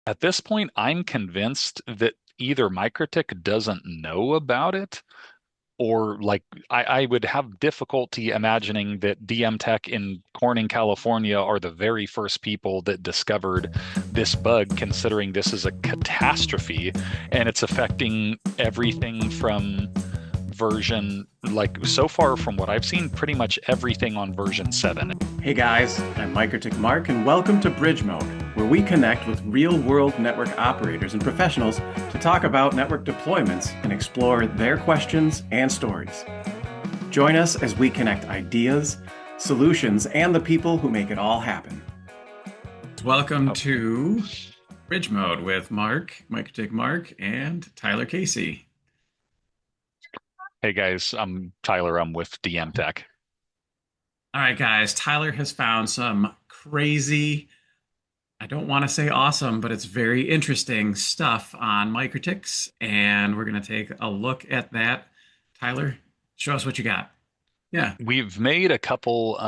At this point, I'm convinced that either MikroTik doesn't know about it, or I would have difficulty imagining that DM Tech in Corning, California are the very first people that discovered this bug, considering this is a catastrophe and it's affecting everything from version, so far from what I've seen, pretty much everything on version 7. Hey guys, I'm MikroTik Marc, and welcome to Bridge Mode, where we connect with real-world network operators and professionals to talk about network deployments and explore their questions and stories. Join us as we connect ideas, solutions, and the people who make it all happen. Welcome to Bridge Mode with Marc, MikroTik Marc, and Tyler Casey. Hey guys, I'm Tyler. I'm with DM Tech. All right, guys. Tyler has found some crazy, I don't want to say awesome, but it's very interesting stuff on MikroTiks, and we're going to take a look at that. Tyler, show us what you got. Yeah. We've made a couple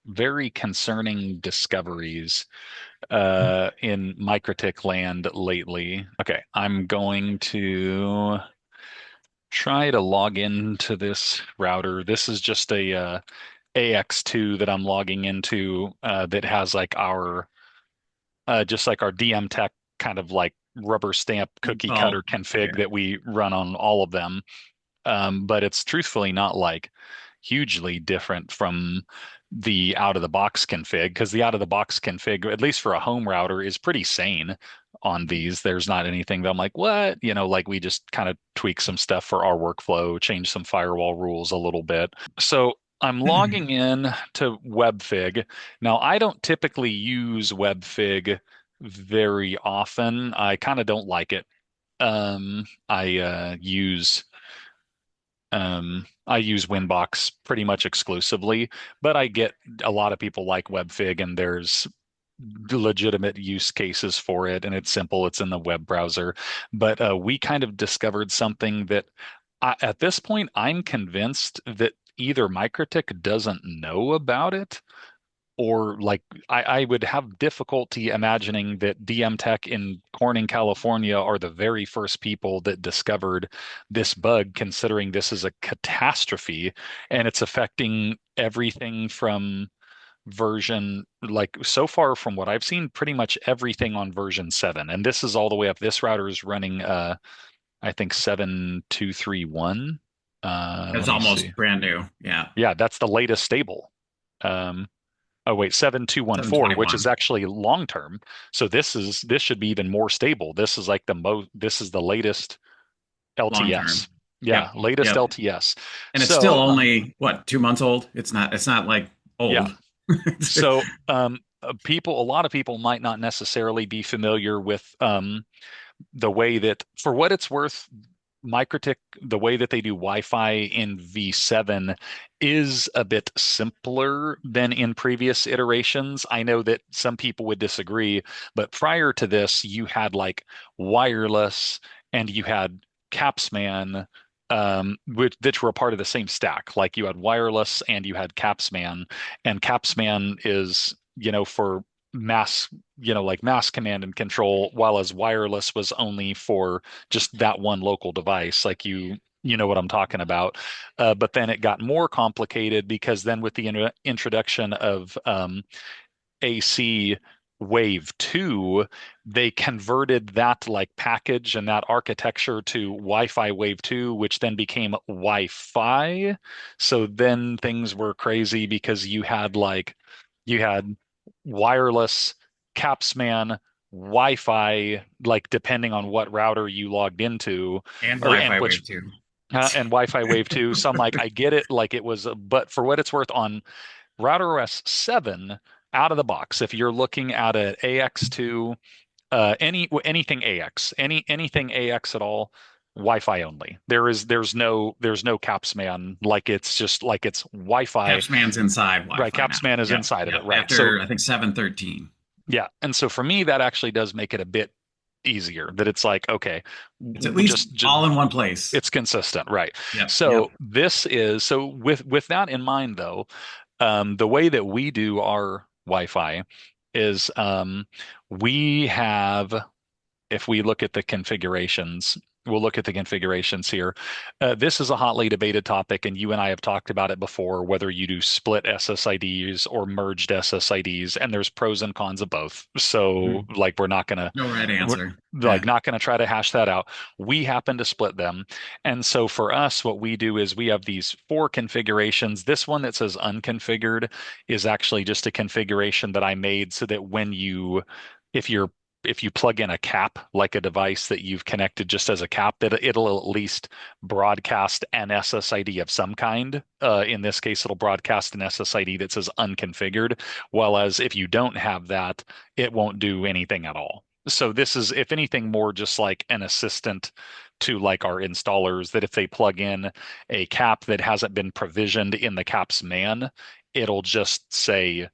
very concerning discoveries in MikroTik land lately. Okay, I'm going to try to log into this router. This is just a AX2 that I'm logging into that has like our just like our DM Tech kind of like rubber stamp cookie cutter config that we run on all of them. But it's truthfully not like hugely different from the out of the box config, because the out of the box config, at least for a home router, is pretty sane on these. There's not anything that I'm like, what? Like we just kind of tweak some stuff for our workflow, change some firewall rules a little bit. So I'm logging in to WebFig. Now, I don't typically use WebFig very often. I kind of don't like it. I use WinBox pretty much exclusively, but I get a lot of people like WebFig, and there's legitimate use cases for it, and it's simple. It's in the web browser. But we kind of discovered something that at this point, I'm convinced that either MikroTik doesn't know about it, or I would have difficulty imagining that DM Tech in Corning, California are the very first people that discovered this bug, considering this is a catastrophe and it's affecting everything from version, so far from what I've seen, pretty much everything on version 7. And this is all the way up. This router is running I think 7.231. It's Let me see. almost brand new. Yeah. Yeah, that's the latest stable. Oh wait, 7.214, which is 721. actually long term. So this should be even more stable. This is like this is the latest Long LTS. term. Yeah, Yep. latest Yep. LTS. And it's still So only, what, 2 months old? It's not like yeah. old. So a lot of people might not necessarily be familiar with the way that, for what it's worth, MikroTik, the way that they do Wi-Fi in V7 is a bit simpler than in previous iterations. I know that some people would disagree, but prior to this, you had like wireless and you had Capsman, which were a part of the same stack. Like you had wireless and you had Capsman, and Capsman is, for mass, like mass command and control, while as wireless was only for just that one local device. Like you know what I'm talking about. But then it got more complicated, because then with the introduction of AC Wave 2, they converted that like package and that architecture to Wi-Fi Wave 2, which then became Wi-Fi. So then things were crazy, because you had wireless, Capsman, Wi-Fi, like depending on what router you logged into, And or and Wi-Fi which Wave 2. and Wi-Fi Wave 2. So I'm like, I get it, like it was, but for what it's worth, on RouterOS 7 out of the box, if you're looking at an AX2, anything AX, anything AX at all, Wi-Fi only. There's no Capsman. Like it's just like it's Wi-Fi. Capsman's inside Right, Wi-Fi now. Capsman is Yep. inside of Yep. it, right? So After, I think, 713. yeah, and so for me, that actually does make it a bit easier. That it's like, okay, It's at least just all in one place. it's consistent, right? Yep. Yep. So with that in mind, though, the way that we do our Wi-Fi is we have if we look at the configurations, we'll look at the configurations here. This is a hotly debated topic, and you and I have talked about it before, whether you do split SSIDs or merged SSIDs, and there's pros and cons of both. So, Mhm. like, No right we're answer. like Yeah. not gonna try to hash that out. We happen to split them, and so for us, what we do is we have these four configurations. This one that says unconfigured is actually just a configuration that I made so that if you're if you plug in a cap, like a device that you've connected just as a cap, that it'll at least broadcast an SSID of some kind. In this case, it'll broadcast an SSID that says unconfigured. While as if you don't have that, it won't do anything at all. So this is, if anything, more just like an assistant to like our installers that if they plug in a cap that hasn't been provisioned in the cap's man, it'll just say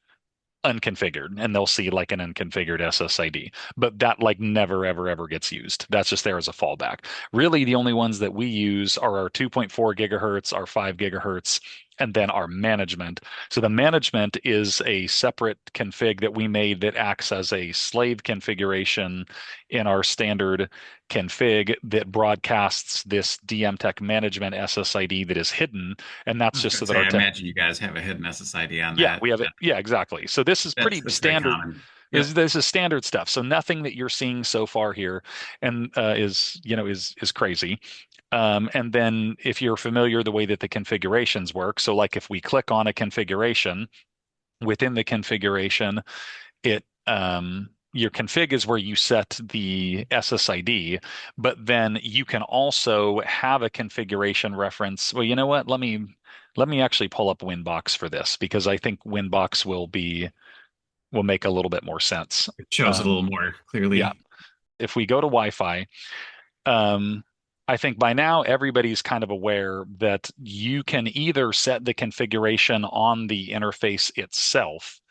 unconfigured and they'll see like an unconfigured SSID. But that like never ever ever gets used. That's just there as a fallback. Really the only ones that we use are our 2.4 gigahertz, our 5 gigahertz, and then our management. So the management is a separate config that we made that acts as a slave configuration in our standard config that broadcasts this DMTech management SSID that is hidden. And I that's was just going so to that say, our I tech imagine you guys have a hidden SSID on yeah, that. we have it. Yeah, exactly. So this is pretty That's very standard. common. This, Yep. this is standard stuff. So nothing that you're seeing so far here, and is crazy. And then if you're familiar the way that the configurations work, so like if we click on a configuration within the configuration, it your config is where you set the SSID, but then you can also have a configuration reference. Well, you know what? Let me actually pull up WinBox for this because I think WinBox will make a little bit more sense. It shows it a little more Yeah, clearly. if we go to Wi-Fi, um, I think by now everybody's kind of aware that you can either set the configuration on the interface itself,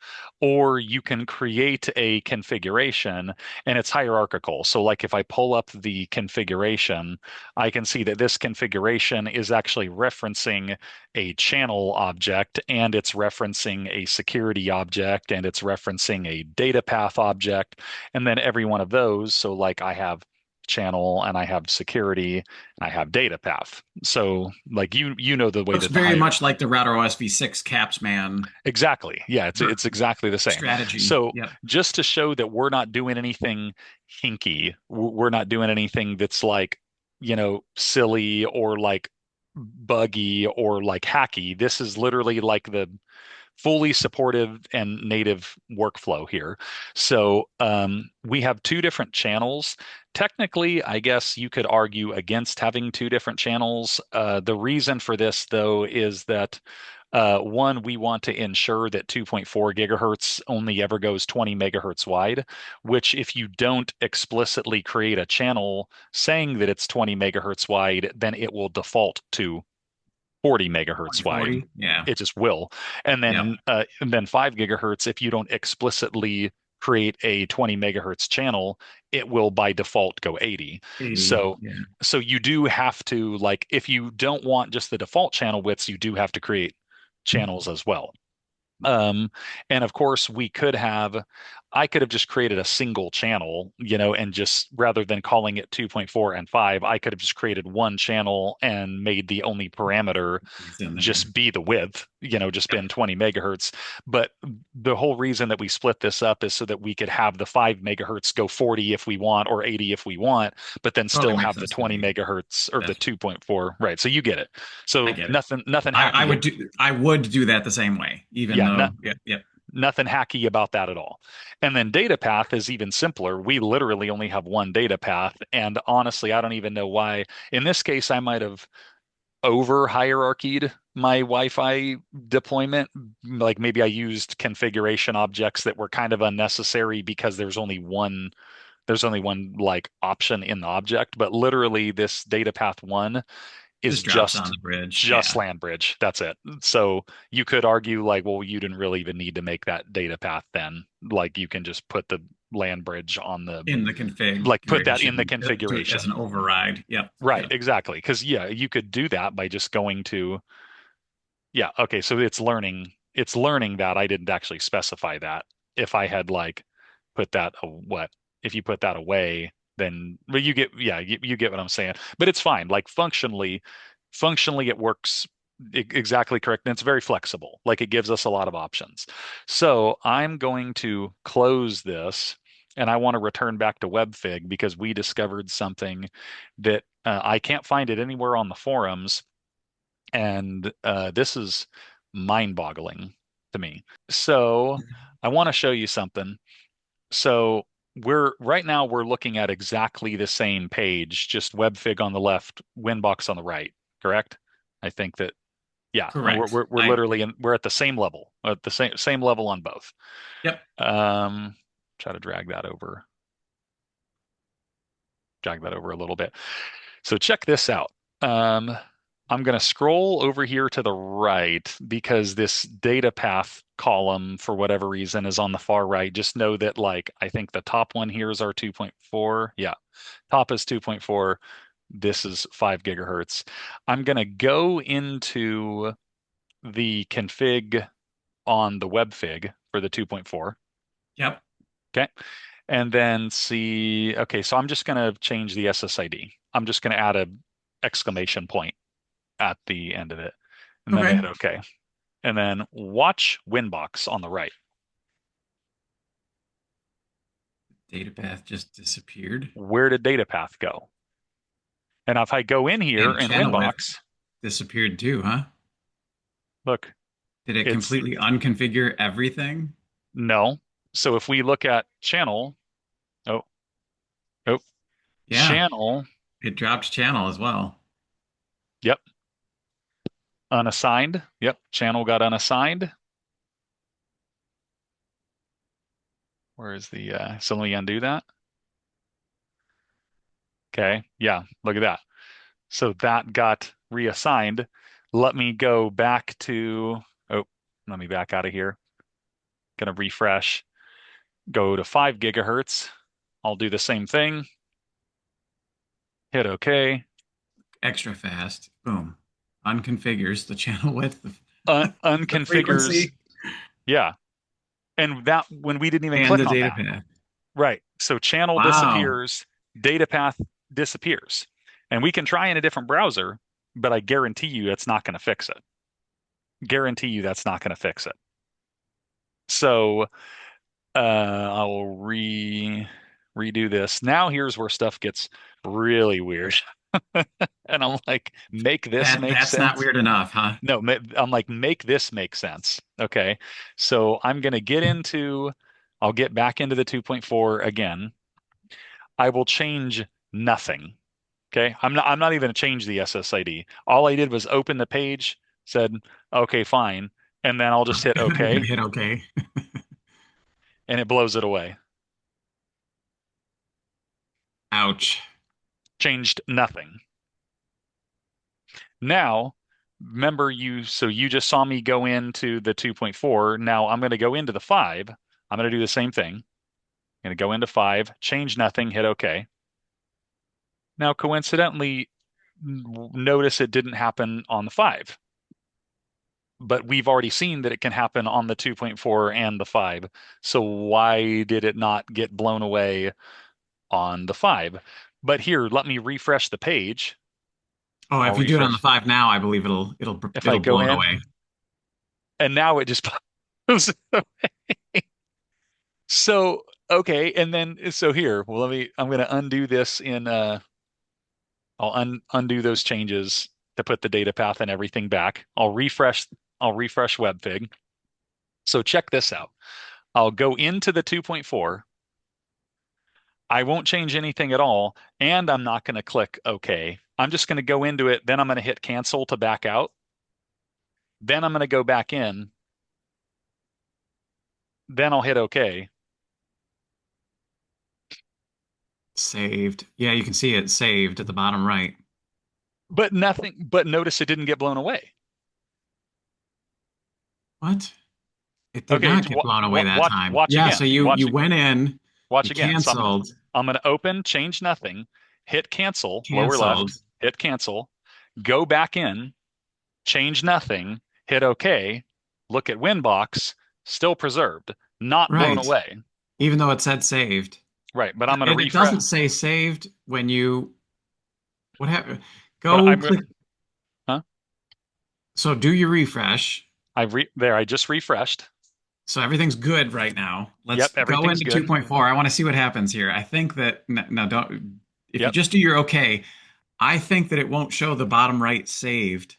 or you can create a configuration and it's hierarchical. So, like if I pull up the configuration, I can see that this configuration is actually referencing a channel object and it's referencing a security object and it's referencing a data path object. And then every one of those, so like I have channel and I have security and I have data path. So like you know the way Looks that the very higher much like the RouterOS v6 CapsMan exactly. Yeah, it's exactly the same. strategy. So Yep. just to show that we're not doing anything hinky, we're not doing anything that's like, silly or like buggy or like hacky. This is literally like the fully supportive and native workflow here. So we have two different channels. Technically, I guess you could argue against having two different channels. The reason for this, though, is that one, we want to ensure that 2.4 gigahertz only ever goes 20 megahertz wide, which if you don't explicitly create a channel saying that it's 20 megahertz wide, then it will default to 40 megahertz wide. 2040. Yeah. It just will. Yep. And then 5 gigahertz, if you don't explicitly create a 20 megahertz channel, it will by default go 80. 80. So Yeah. so you do have to like if you don't want just the default channel widths, you do have to create channels as well. Um, and of course, I could have just created a single channel, and just rather than calling it 2.4 and 5, I could have just created one channel and made the only parameter It's in there. just be the width, just Yep. been 20 megahertz. But the whole reason that we split this up is so that we could have the 5 megahertz go 40 if we want or 80 if we want, but then Totally still makes have the sense to 20 me. megahertz or the That's 2.4. Right. So you get it. I So get it. nothing I hacky. would do that the same way, even Yeah, though yep, yep. nothing hacky about that at all. And then data path is even simpler. We literally only have one data path. And honestly, I don't even know why. In this case, I might have over hierarchied my Wi-Fi deployment. Like maybe I used configuration objects that were kind of unnecessary because there's only one like option in the object. But literally this data path one is Just drops on just the bridge. just Yeah. land bridge. That's it. So you could argue like, well, you didn't really even need to make that data path then. Like you can just put the land bridge on the In the like put that in the configuration, do it as an configuration. override. Yep. Right, Yep. exactly. Because yeah, you could do that by just going to yeah, okay, so it's learning that I didn't actually specify that. if I had like put that what if you put that away, then well, you get yeah, you get what I'm saying. But it's fine. Like functionally it works exactly correct, and it's very flexible. Like it gives us a lot of options. So I'm going to close this, and I want to return back to WebFig because we discovered something that I can't find it anywhere on the forums, and this is mind-boggling to me. So I want to show you something. So we're right now we're looking at exactly the same page, just WebFig on the left, WinBox on the right, correct? I think that yeah, Correct. we're literally we're at the same level, at the same level on both. Yep. Um, try to drag that over a little bit. So check this out. Um, I'm going to scroll over here to the right because this data path column, for whatever reason, is on the far right. Just know that, like, I think the top one here is our 2.4. Yeah, top is 2.4. This is 5 gigahertz. I'm going to go into the config on the WebFig for the 2.4. Yep. Okay. And then see, okay, so I'm just going to change the SSID. I'm just going to add a exclamation point at the end of it, and then hit Okay. OK. And then watch WinBox on the right. Data path just disappeared. Where did data path go? And if I go in here And in channel width WinBox, disappeared too, huh? look, Did it it's completely unconfigure everything? no. So if we look at channel, oh, oh, Yeah, channel, it dropped channel as well. yep, unassigned. Yep, channel got unassigned. Where is the, so let me undo that. Okay, yeah, look at that. So that got reassigned. Let me go back to, oh, let me back out of here. Gonna refresh, go to 5 gigahertz. I'll do the same thing, hit OK. Extra fast. Boom. Unconfigures the channel width, the Unconfigures, frequency, yeah. And that when we didn't even and the click on data that. path. Right. So channel Wow. disappears, data path disappears. And we can try in a different browser, but I guarantee you that's not going to fix it. Guarantee you that's not going to fix it. So I will redo this. Now here's where stuff gets really weird. And I'm like, make this make That's not sense. weird enough, huh? No, I'm like, make this make sense. Okay. So I'm going to I'll get back into the 2.4 again. I will change nothing. Okay. I'm not even going to change the SSID. All I did was open the page, said, okay, fine. And then I'll just hit You're gonna OK, hit OK. and it blows it away. Ouch. Changed nothing. Now, remember so you just saw me go into the 2.4. Now I'm going to go into the 5. I'm going to do the same thing. I'm going to go into 5, change nothing, hit OK. Now, coincidentally, notice it didn't happen on the 5, but we've already seen that it can happen on the 2.4 and the 5. So why did it not get blown away on the 5? But here, let me refresh the page. Oh, I'll if you do it on the refresh. five now, I believe it'll If I it'll go blow it in, away. and now it just so okay, and then so here, well, I'm going to undo this in I'll undo those changes to put the data path and everything back. I'll refresh WebFig. So check this out. I'll go into the 2.4. I won't change anything at all, and I'm not going to click OK. I'm just going to go into it, then I'm going to hit cancel to back out. Then I'm going to go back in. Then I'll hit OK. Saved. Yeah, you can see it saved at the bottom right. But nothing, but notice it didn't get blown away. What? It did Okay, not get blown away that time. watch Yeah, so again. you went in, Watch you again. So canceled, I'm gonna open, change nothing, hit cancel, lower canceled. left, hit cancel, go back in, change nothing, hit OK, look at WinBox, still preserved. not blown Right. away. Even though it said saved. Right, but I'm going to And it refresh. doesn't say saved when you what happened? But Go click. huh? So do your refresh. I just refreshed. So everything's good right now. Let's Yep, go everything's into good. 2.4. I want to see what happens here. I think that no, don't. If you Yep, just do your okay, I think that it won't show the bottom right saved.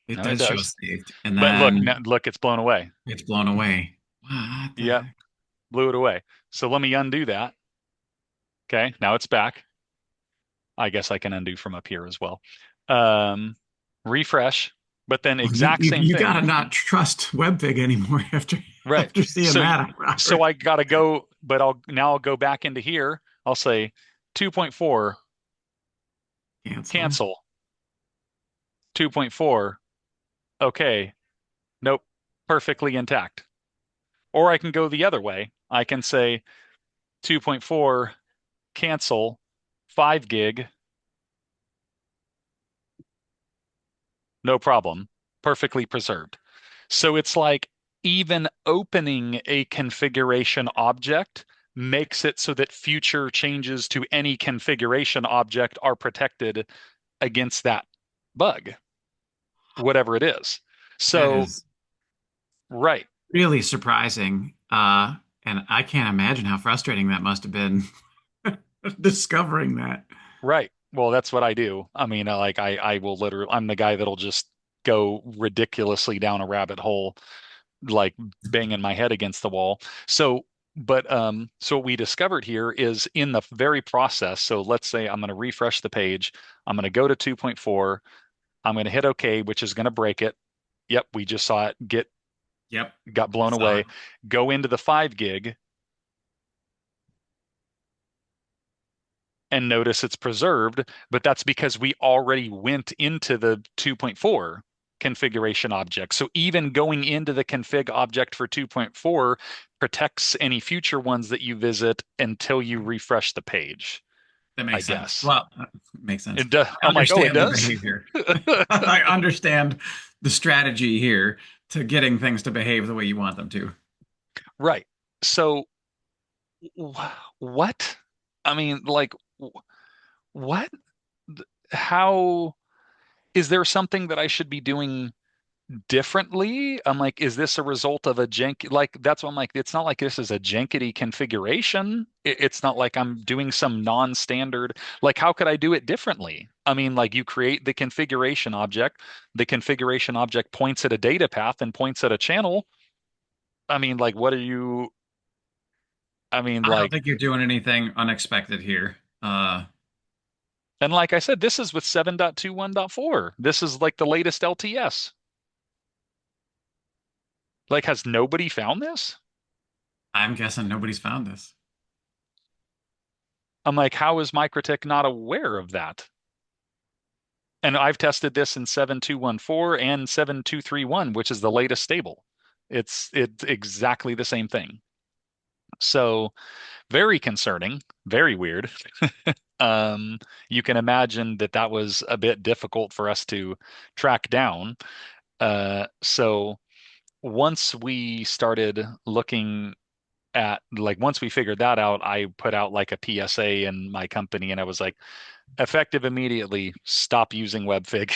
It no, it does show does. saved, and But look, then look, it's blown away. it's blown away. What the Yep, heck? blew it away. So let me undo that. Okay, now it's back. I guess I can undo from up here as well. Um, refresh, but then Well, exact same you thing. gotta not trust WebFig anymore Right. after seeing So that, so Robert. I gotta go, but I'll go back into here. I'll say 2.4 Cancel. cancel. 2.4 okay. Nope. Perfectly intact. Or I can go the other way. I can say 2.4 cancel 5 gig, no problem. Perfectly preserved. So it's like even opening a configuration object makes it so that future changes to any configuration object are protected against that bug, whatever it is. That So, is right, really surprising. And I can't imagine how frustrating that must have been discovering that. right. Well, that's what I do. I mean, I will literally, I'm the guy that'll just go ridiculously down a rabbit hole, like banging my head against the wall. So what we discovered here is in the very process. So let's say I'm going to refresh the page. I'm going to go to 2.4. I'm going to hit OK, which is going to break it. Yep, we just saw it Yep, got I blown saw it. away. Go into the 5 gig and notice it's preserved, but that's because we already went into the 2.4 configuration object. So even going into the config object for 2.4 protects any future ones that you visit until you refresh the page, That I makes sense. guess. Well, makes sense. It does. I I'm like, oh, it understand the does? behavior. I understand the strategy here to getting things to behave the way you want them to. Right. So what? I mean, like, what? How is there something that I should be doing differently? I'm like, is this a result of a jank? Like, that's what I'm like, it's not like this is a jankety configuration. It's not like I'm doing some non-standard. Like, how could I do it differently? I mean, like, you create the configuration object. The configuration object points at a data path and points at a channel. I mean, like, what are you? I mean, I don't like, think you're doing anything unexpected here. and like I said, this is with 7.21.4. This is like the latest LTS. Like, has nobody found this? I'm guessing nobody's found this. I'm like, how is MikroTik not aware of that? And I've tested this in 7.2.1.4 and 7.2.3.1, which is the latest stable. It's exactly the same thing. So very concerning, very weird. Um, you can imagine that that was a bit difficult for us to track down. So once we started looking at like once we figured that out, I put out like a PSA in my company and I was like, effective immediately, stop using WebFig.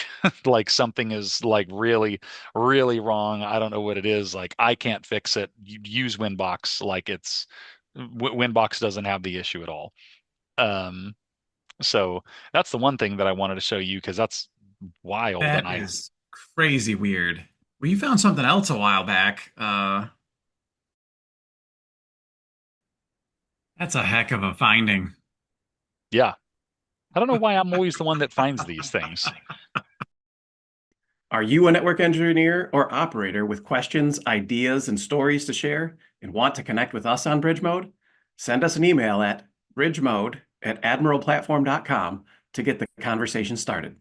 Like something is like really, really wrong. I don't know what it is. Like I can't fix it. You use WinBox. Like WinBox doesn't have the issue at all. Um, so that's the one thing that I wanted to show you because that's wild. And That I, is crazy weird. Well, you found something else a while back. That's a heck of a finding. yeah, I don't know why I'm always the one that finds these things. Are you a network engineer or operator with questions, ideas, and stories to share and want to connect with us on Bridge Mode? Send us an email at bridgemode@admiralplatform.com to get the conversation started.